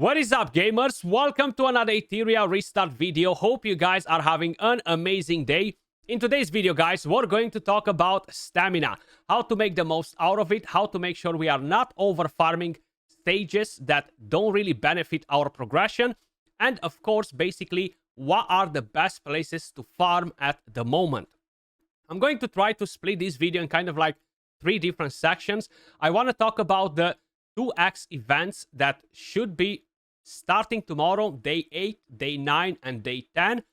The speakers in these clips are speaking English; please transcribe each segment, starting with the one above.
What is up, gamers? Welcome to another Etheria restart video. Hope you guys are having an amazing day. In today's video, guys, we're going to talk about stamina, how to make the most out of it, how to make sure we are not over farming stages that don't really benefit our progression, and of course, basically, what are the best places to farm at the moment. I'm going to try to split this video in kind of like 3 different sections. I want to talk about the 2x events that should be starting tomorrow, day 8, day 9, and day 10.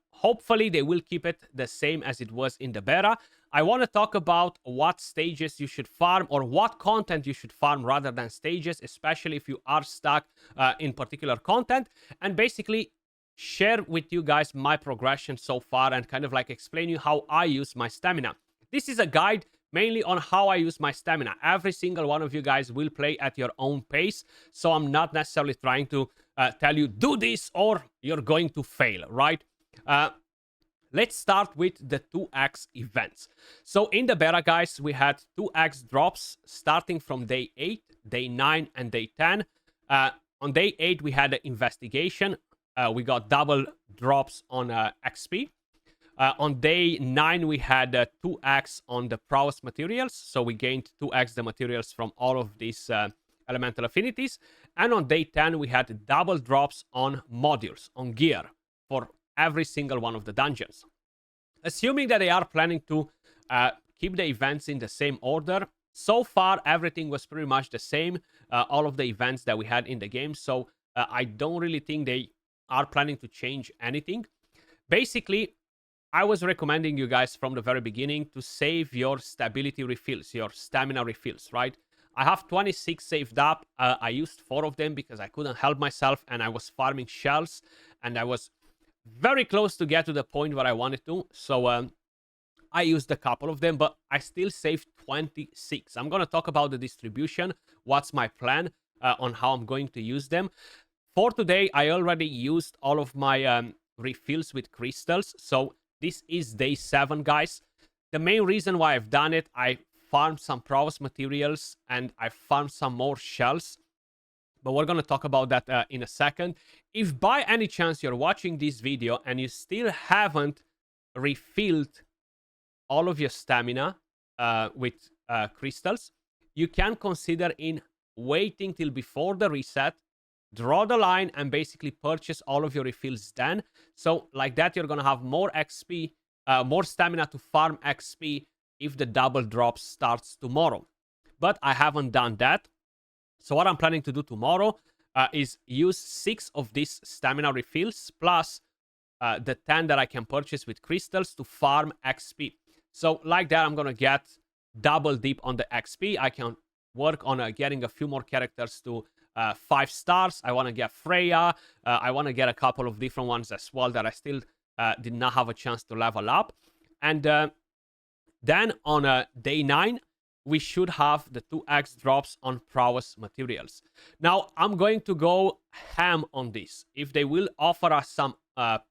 Hopefully, they will keep it the same as it was in the beta. I want to talk about what stages you should farm or what content you should farm rather than stages, especially if you are stuck in particular content. And basically, share with you guys my progression so far and kind of like explain you how I use my stamina. This is a guide mainly on how I use my stamina. Every single one of you guys will play at your own pace, so I'm not necessarily trying to tell you do this or you're going to fail, right? Let's start with the 2x events. So in the beta, guys, we had 2x drops starting from day 8, day 9, and day 10. On day 8, we had an investigation. We got double drops on XP. On day 9, we had 2x on the prowess materials. So we gained 2x the materials from all of these elemental affinities. And on day 10, we had double drops on modules, on gear, for every single one of the dungeons. Assuming that they are planning to keep the events in the same order, so far everything was pretty much the same, all of the events that we had in the game. So I don't really think they are planning to change anything. Basically, I was recommending you guys from the very beginning to save your stability refills, your stamina refills, right? I have 26 saved up. I used 4 of them because I couldn't help myself and I was farming shells and I was very close to get to the point where I wanted to. So I used a couple of them, but I still saved 26. I'm going to talk about the distribution, what's my plan on how I'm going to use them. For today, I already used all of my refills with crystals. So this is day 7, guys. The main reason why I've done it, I farmed some prowess materials and I farmed some more shells. But we're going to talk about that in a second. If by any chance you're watching this video and you still haven't refilled all of your stamina with crystals, you can consider in waiting till before the reset, draw the line and basically purchase all of your refills then. So like that, you're going to have more XP, more stamina to farm XP if the double drop starts tomorrow. But I haven't done that. So what I'm planning to do tomorrow is use 6 of these stamina refills plus the 10 that I can purchase with crystals to farm XP. So like that, I'm going to get double dip on the XP. I can work on getting a few more characters to 5 stars. I want to get Freya. I want to get a couple of different ones as well that I still did not have a chance to level up. And then on day 9, we should have the 2x drops on prowess materials. Now, I'm going to go ham on this. If they will offer us some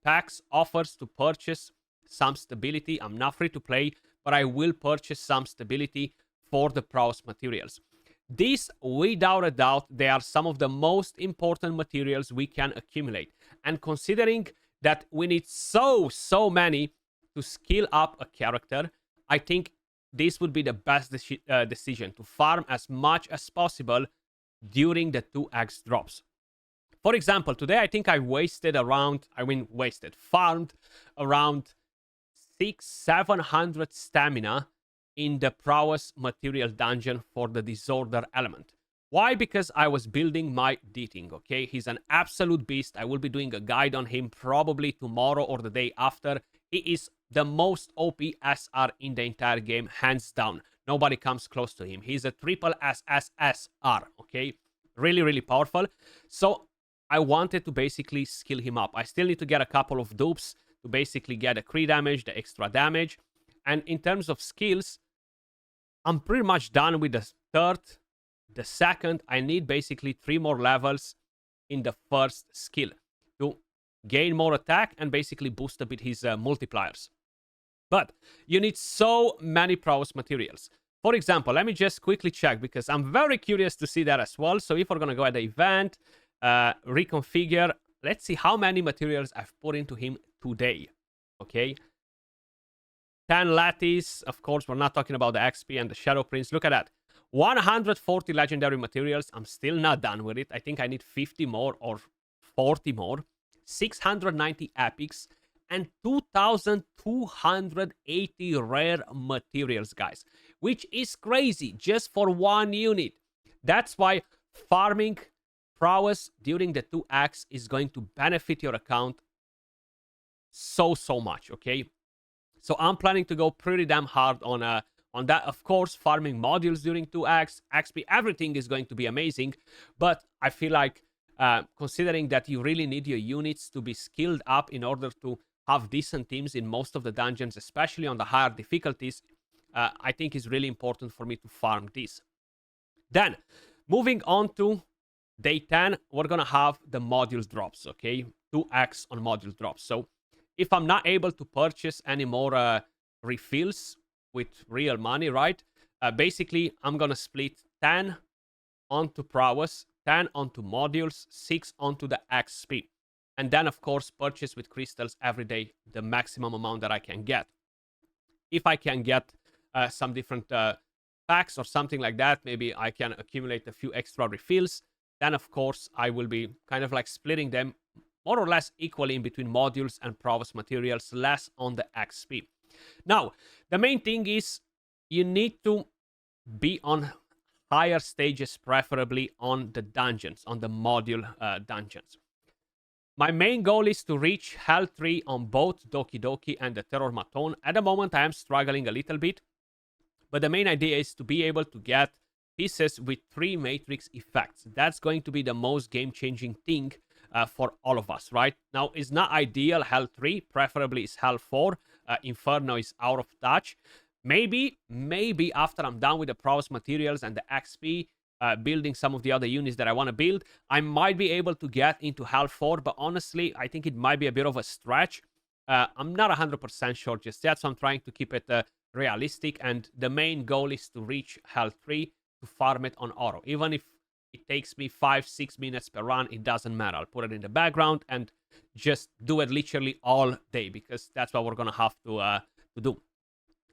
packs, offers to purchase some stability, I'm not free to play, but I will purchase some stability for the prowess materials. These, without a doubt, they are some of the most important materials we can accumulate. And considering that we need so many to skill up a character, I think this would be the best decision to farm as much as possible during the 2x drops. For example, today I think I farmed around 600-700 stamina in the prowess material dungeon for the disorder element. Why? Because I was building my Deating, okay? He's an absolute beast. I will be doing a guide on him probably tomorrow or the day after. He is the most OP SR in the entire game, hands down. Nobody comes close to him. He's a triple SSSR, okay? Really powerful. So I wanted to basically skill him up. I still need to get a couple of dupes to basically get the crit damage, the extra damage. And in terms of skills, I'm pretty much done with the third. The second, I need basically 3 more levels in the first skill to gain more attack and basically boost a bit his multipliers. But you need so many prowess materials. For example, let me just quickly check because I'm very curious to see that as well. So if we're going to go at the event, reconfigure. Let's see how many materials I've put into him today. Okay. 10 lattice. Of course, we're not talking about the XP and the Shadow Prince. Look at that. 140 legendary materials. I'm still not done with it. I think I need 50 more or 40 more. 690 epics and 2,280 rare materials, guys, which is crazy just for one unit. That's why farming prowess during the 2x is going to benefit your account so much. Okay, so I'm planning to go pretty damn hard on that. Of course, farming modules during 2x, XP, everything is going to be amazing. But I feel like considering that you really need your units to be skilled up in order to have decent teams in most of the dungeons, especially on the higher difficulties, I think it's really important for me to farm this. Then, moving on to day 10, we're going to have the modules drops, okay? 2x on modules drops. So, if I'm not able to purchase any more refills with real money, right? Basically, I'm going to split 10 onto prowess, 10 onto modules, 6 onto the XP. And then, of course, purchase with crystals every day the maximum amount that I can get. If I can get some different packs or something like that, maybe I can accumulate a few extra refills. Then, of course, I will be kind of like splitting them more or less equally in between modules and prowess materials, less on the XP. Now, the main thing is you need to be on higher stages, preferably on the dungeons, on the module dungeons. My main goal is to reach Hell 3 on both Doki Doki and the Terror Maton. At the moment, I am struggling a little bit, but the main idea is to be able to get pieces with 3 matrix effects. That's going to be the most game-changing thing for all of us, right? Now, it's not ideal, Hell 3, preferably is Hell 4. Inferno is out of touch. Maybe after I'm done with the prowess materials and the XP, building some of the other units that I want to build, I might be able to get into Hell 4, but honestly, I think it might be a bit of a stretch. I'm not 100% sure just yet, so I'm trying to keep it realistic, and the main goal is to reach Hell 3 to farm it on auto. Even if it takes me 5-6 minutes per run, it doesn't matter. I'll put it in the background and just do it literally all day, because that's what we're gonna have to do.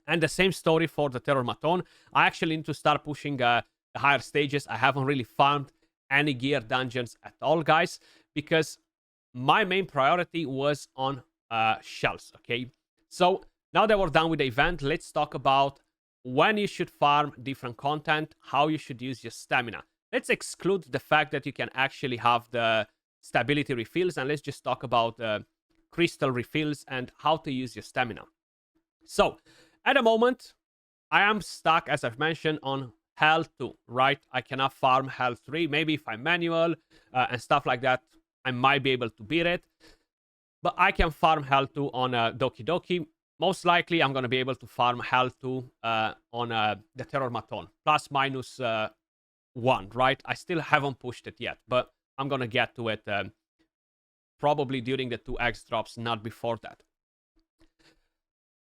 And the same story for the Terror Maton. I actually need to start pushing the higher stages. I haven't really farmed any gear dungeons at all, guys, because my main priority was on shells, okay? So now that we're done with the event, let's talk about when you should farm different content, how you should use your stamina. Let's exclude the fact that you can actually have the stability refills, and let's just talk about crystal refills and how to use your stamina. So, at the moment, I am stuck, as I've mentioned, on Hell 2, right? I cannot farm Hell 3. Maybe if I'm manual and stuff like that, I might be able to beat it. But I can farm Hell 2 on Doki Doki. Most likely, I'm going to be able to farm Hell 2 on the Terror Maton. Plus, minus 1, right? I still haven't pushed it yet, but I'm going to get to it probably during the 2x drops, not before that.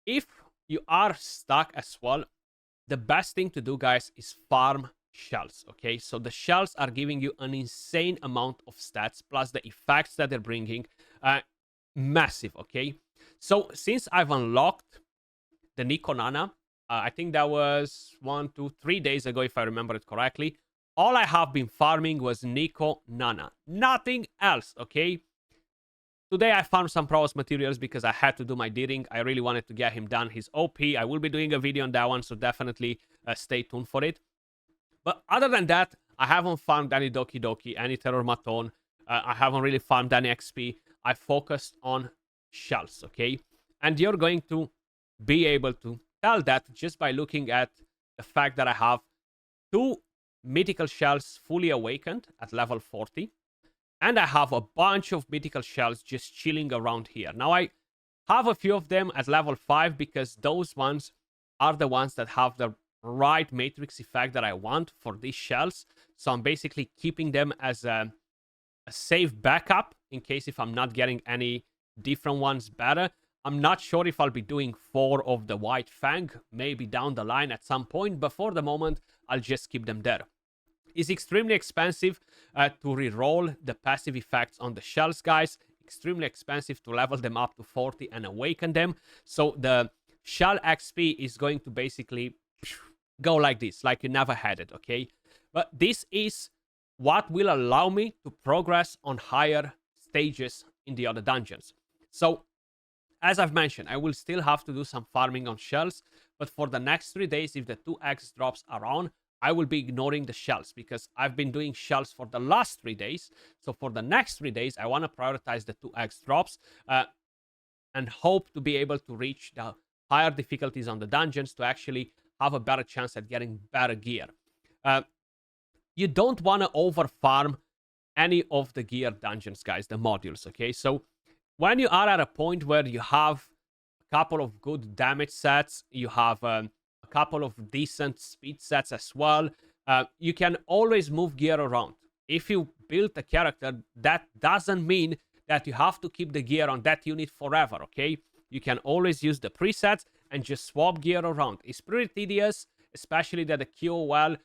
If you are stuck as well, the best thing to do, guys, is farm shells, okay? So the shells are giving you an insane amount of stats, plus the effects that they're bringing, massive, okay? So since I've unlocked the Nico Nana, I think that was 1, 2, 3 days ago, if I remember it correctly, all I have been farming was Nico Nana. Nothing else, okay? Today I farmed some prowess materials because I had to do my Deering. I really wanted to get him done. He's OP. I will be doing a video on that one, so definitely stay tuned for it. But other than that, I haven't farmed any Doki Doki, any Terror Maton. I haven't really farmed any XP. I focused on shells, okay? And you're going to be able to tell that just by looking at the fact that I have 2 mythical shells fully awakened at level 40. And I have a bunch of mythical shells just chilling around here. Now, I have a few of them at level 5 because those ones are the ones that have the right matrix effect that I want for these shells. So I'm basically keeping them as a safe backup in case if I'm not getting any different ones better. I'm not sure if I'll be doing 4 of the White Fang, maybe down the line at some point, but for the moment, I'll just keep them there. It's extremely expensive to re-roll the passive effects on the shells, guys. Extremely expensive to level them up to 40 and awaken them. So the shell XP is going to basically go like this, like you never had it, okay? But this is what will allow me to progress on higher stages in the other dungeons. So, as I've mentioned, I will still have to do some farming on shells, but for the next 3 days, if the 2x drops are on, I will be ignoring the shells because I've been doing shells for the last 3 days. So for the next 3 days, I want to prioritize the 2x drops and hope to be able to reach the higher difficulties on the dungeons to actually have a better chance at getting better gear. You don't want to over farm any of the gear dungeons, guys, the modules, okay? So when you are at a point where you have a couple of good damage sets, you have a couple of decent speed sets as well, you can always move gear around. If you build a character, that doesn't mean that you have to keep the gear on that unit forever, okay? You can always use the presets and just swap gear around. It's pretty tedious, especially that the QOL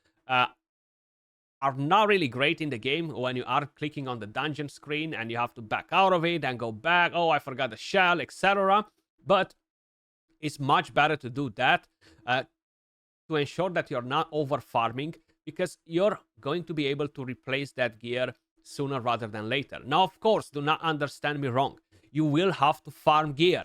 are not really great in the game when you are clicking on the dungeon screen and you have to back out of it and go back. Oh, I forgot the shell, etc. But it's much better to do that to ensure that you're not over farming, because you're going to be able to replace that gear sooner rather than later. Now, of course, do not understand me wrong. You will have to farm gear.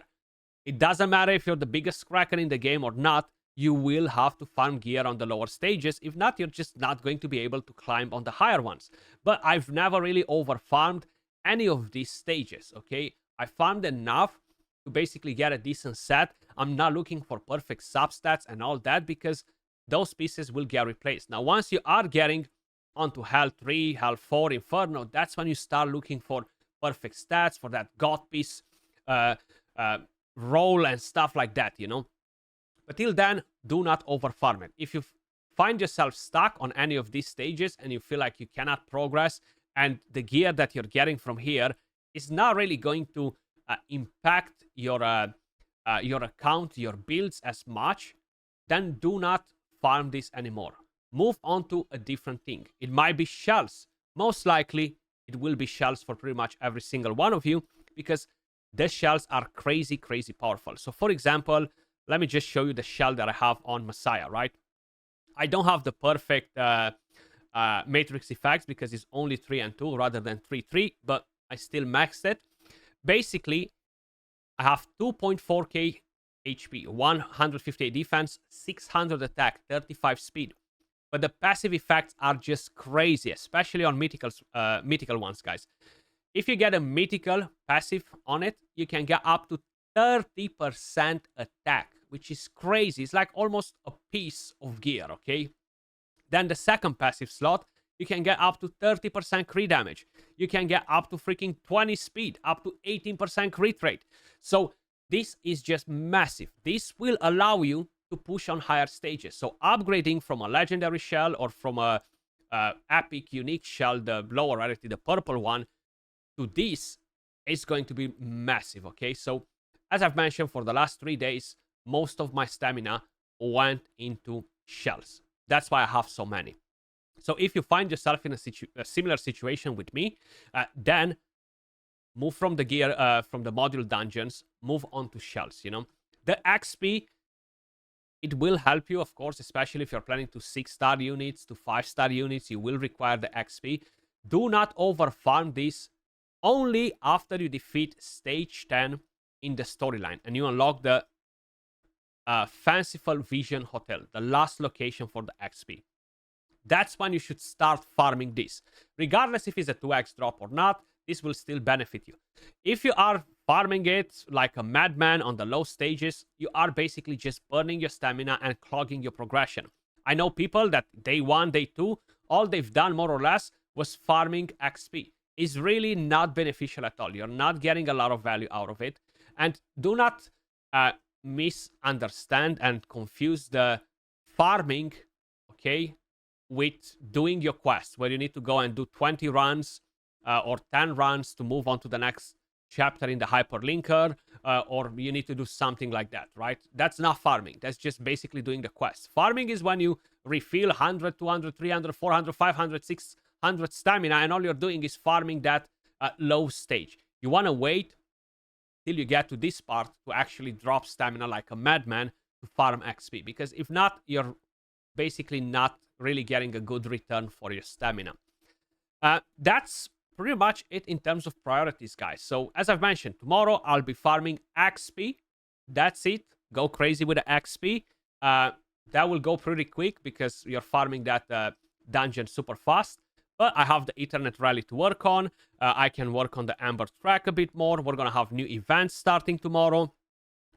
It doesn't matter if you're the biggest Kraken in the game or not. You will have to farm gear on the lower stages. If not, you're just not going to be able to climb on the higher ones. But I've never really over farmed any of these stages, okay? I farmed enough to basically get a decent set. I'm not looking for perfect substats and all that because those pieces will get replaced. Now, once you are getting onto Hell 3, Hell 4, Inferno, that's when you start looking for perfect stats, for that God piece roll and stuff like that, you know? But till then, do not over farm it. If you find yourself stuck on any of these stages and you feel like you cannot progress and the gear that you're getting from here is not really going to impact your account, your builds as much, then do not farm this anymore. Move on to a different thing. It might be shells. Most likely, it will be shells for pretty much every single one of you because the shells are crazy, crazy powerful. So, for example, let me just show you the shell that I have on Messiah, right? I don't have the perfect matrix effects because it's only 3 and 2 rather than 3-3, but I still maxed it. Basically, I have 2.4k HP, 158 defense, 600 attack, 35 speed. But the passive effects are just crazy, especially on mythical ones, guys. If you get a mythical passive on it, you can get up to 30% attack, which is crazy. It's like almost a piece of gear, okay? Then the second passive slot, you can get up to 30% crit damage. You can get up to freaking 20 speed, up to 18% crit rate. So this is just massive. This will allow you to push on higher stages. So upgrading from a legendary shell or from a epic unique shell, the lower rarity, the purple one, to this is going to be massive, okay? So as I've mentioned, for the last 3 days, most of my stamina went into shells. That's why I have so many. So if you find yourself in a similar situation with me, then move from the gear, from the module dungeons, move on to shells, you know. The XP, it will help you, of course, especially if you're planning to 6-star units, to 5-star units, you will require the XP. Do not over farm this only after you defeat stage 10 in the storyline and you unlock the Fanciful Vision Hotel, the last location for the XP. That's when you should start farming this. Regardless if it's a 2x drop or not, this will still benefit you. If you are farming it like a madman on the low stages, you are basically just burning your stamina and clogging your progression. I know people that day 1, day 2, all they've done more or less was farming XP. It's really not beneficial at all. You're not getting a lot of value out of it. And do not misunderstand and confuse the farming, okay, with doing your quest, where you need to go and do 20 runs or 10 runs to move on to the next chapter in the hyperlinker, or you need to do something like that, right? That's not farming. That's just basically doing the quest. Farming is when you refill 100, 200, 300, 400, 500, 600 stamina, and all you're doing is farming that low stage. You want to wait till you get to this part to actually drop stamina like a madman to farm XP, because if not, you're basically not really getting a good return for your stamina. That's pretty much it in terms of priorities, guys. So as I've mentioned, tomorrow I'll be farming XP. That's it. Go crazy with the XP. That will go pretty quick because you're farming that dungeon super fast. But I have the Ethernet rally to work on. I can work on the Amber track a bit more. We're going to have new events starting tomorrow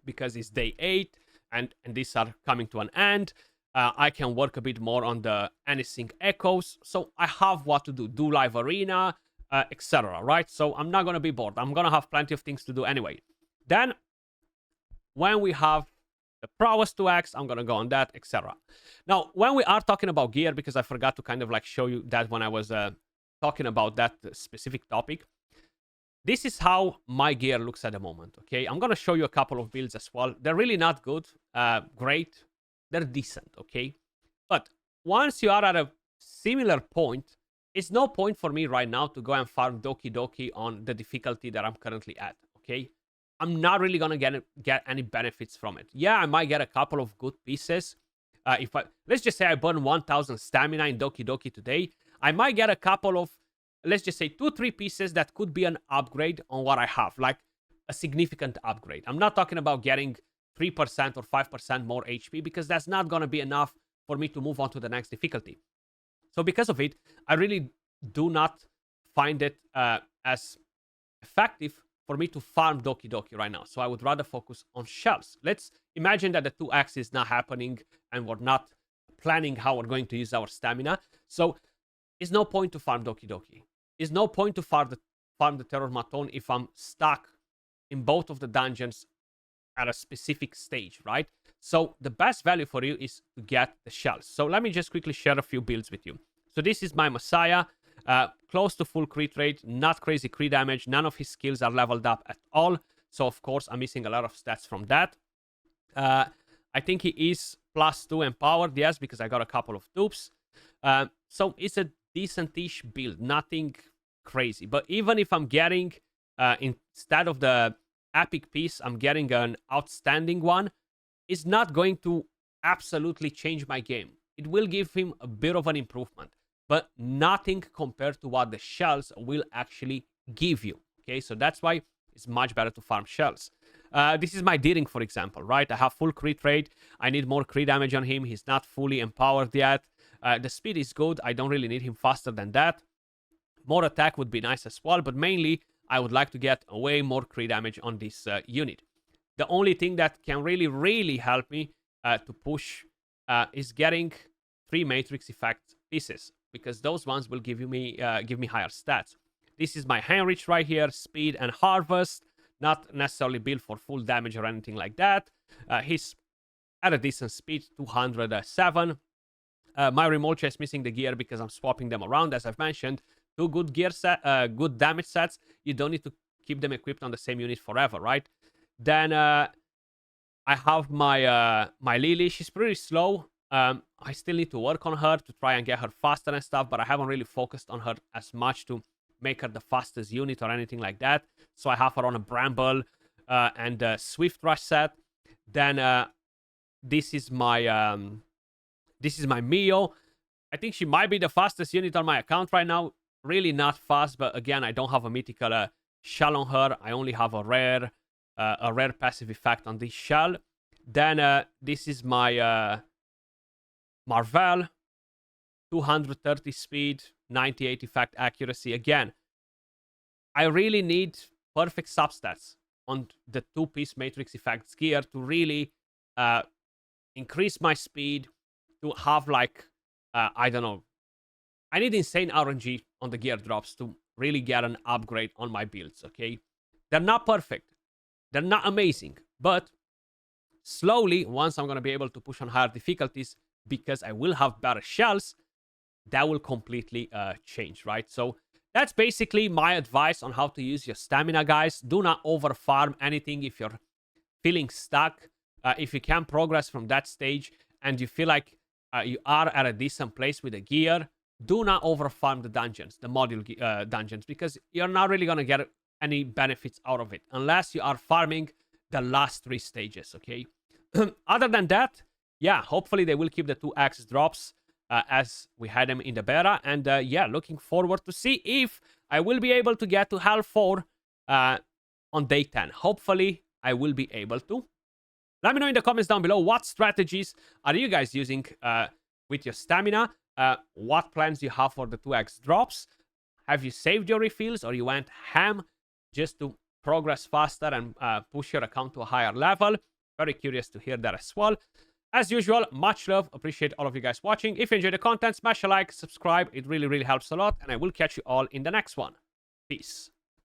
because it's day 8 and these are coming to an end. I can work a bit more on the Anything Echoes. So I have what to do. Do live arena, etc. Right? So I'm not going to be bored. I'm going to have plenty of things to do anyway. Then when we have the prowess 2x, I'm going to go on that, etc. Now, when we are talking about gear, because I forgot to kind of like show you that when I was talking about that specific topic, this is how my gear looks at the moment, okay? I'm going to show you a couple of builds as well. They're really not good, great. They're decent, okay? But once you are at a similar point, it's no point for me right now to go and farm Doki Doki on the difficulty that I'm currently at, okay? I'm not really going to get any benefits from it. Yeah, I might get a couple of good pieces. Let's just say I burn 1000 stamina in Doki Doki today, I might get a couple of, let's just say 2-3 pieces that could be an upgrade on what I have, like a significant upgrade. I'm not talking about getting 3% or 5% more HP, because that's not going to be enough for me to move on to the next difficulty. So because of it, I really do not find it as effective for me to farm Doki Doki right now. So I would rather focus on shells. Let's imagine that the 2x is not happening and we're not planning how we're going to use our stamina. So it's no point to farm Doki Doki. It's no point to farm the Terror Maton if I'm stuck in both of the dungeons at a specific stage, right? So the best value for you is to get the shells. So let me just quickly share a few builds with you. So this is my Messiah. Close to full crit rate, not crazy crit damage. None of his skills are leveled up at all. So, of course, I'm missing a lot of stats from that. I think he is +2 empowered, yes, because I got a couple of dupes. So it's a decent-ish build, nothing crazy. But even if I'm getting, instead of the epic piece, I'm getting an outstanding one, it's not going to absolutely change my game. It will give him a bit of an improvement, but nothing compared to what the shells will actually give you. Okay, so that's why it's much better to farm shells. This is my Deering, for example, right? I have full crit rate. I need more crit damage on him. He's not fully empowered yet. The speed is good. I don't really need him faster than that. More attack would be nice as well, but mainly I would like to get way more crit damage on this unit. The only thing that can really help me to push is getting 3 matrix effect pieces, because those ones will give me higher stats. This is my Heinrich right here, speed and harvest, not necessarily built for full damage or anything like that. He's at a decent speed, 207. My Remolcha is missing the gear because I'm swapping them around, as I've mentioned. 2 good gear good damage sets. You don't need to keep them equipped on the same unit forever, right? Then I have my Lily. She's pretty slow. I still need to work on her to try and get her faster and stuff, but I haven't really focused on her as much to make her the fastest unit or anything like that. So I have her on a Bramble and a Swift Rush set. Then this is my Mio. I think she might be the fastest unit on my account right now. Really not fast, but again, I don't have a mythical shell on her. I only have a rare passive effect on this shell. Then this is my Marvel, 230 speed, 98 effect accuracy. Again, I really need perfect substats on the 2-piece matrix effects gear to really increase my speed, to have like, I don't know, I need insane RNG on the gear drops to really get an upgrade on my builds, okay? They're not perfect. They're not amazing. But slowly, once I'm going to be able to push on higher difficulties, because I will have better shells, that will completely change, right? So that's basically my advice on how to use your stamina, guys. Do not over farm anything if you're feeling stuck. If you can progress from that stage and you feel like you are at a decent place with the gear, do not over farm the dungeons, the module dungeons, because you're not really going to get any benefits out of it unless you are farming the last 3 stages, okay? Other than that, yeah, hopefully they will keep the 2x drops as we had them in the beta. And yeah, looking forward to see if I will be able to get to Hell 4 on day 10. Hopefully, I will be able to. Let me know in the comments down below what strategies are you guys using with your stamina. What plans you have for the 2x drops. Have you saved your refills or you went ham just to progress faster and push your account to a higher level? Very curious to hear that as well. As usual, much love. Appreciate all of you guys watching. If you enjoyed the content, smash a like, subscribe. It really, really helps a lot. And I will catch you all in the next one. Peace.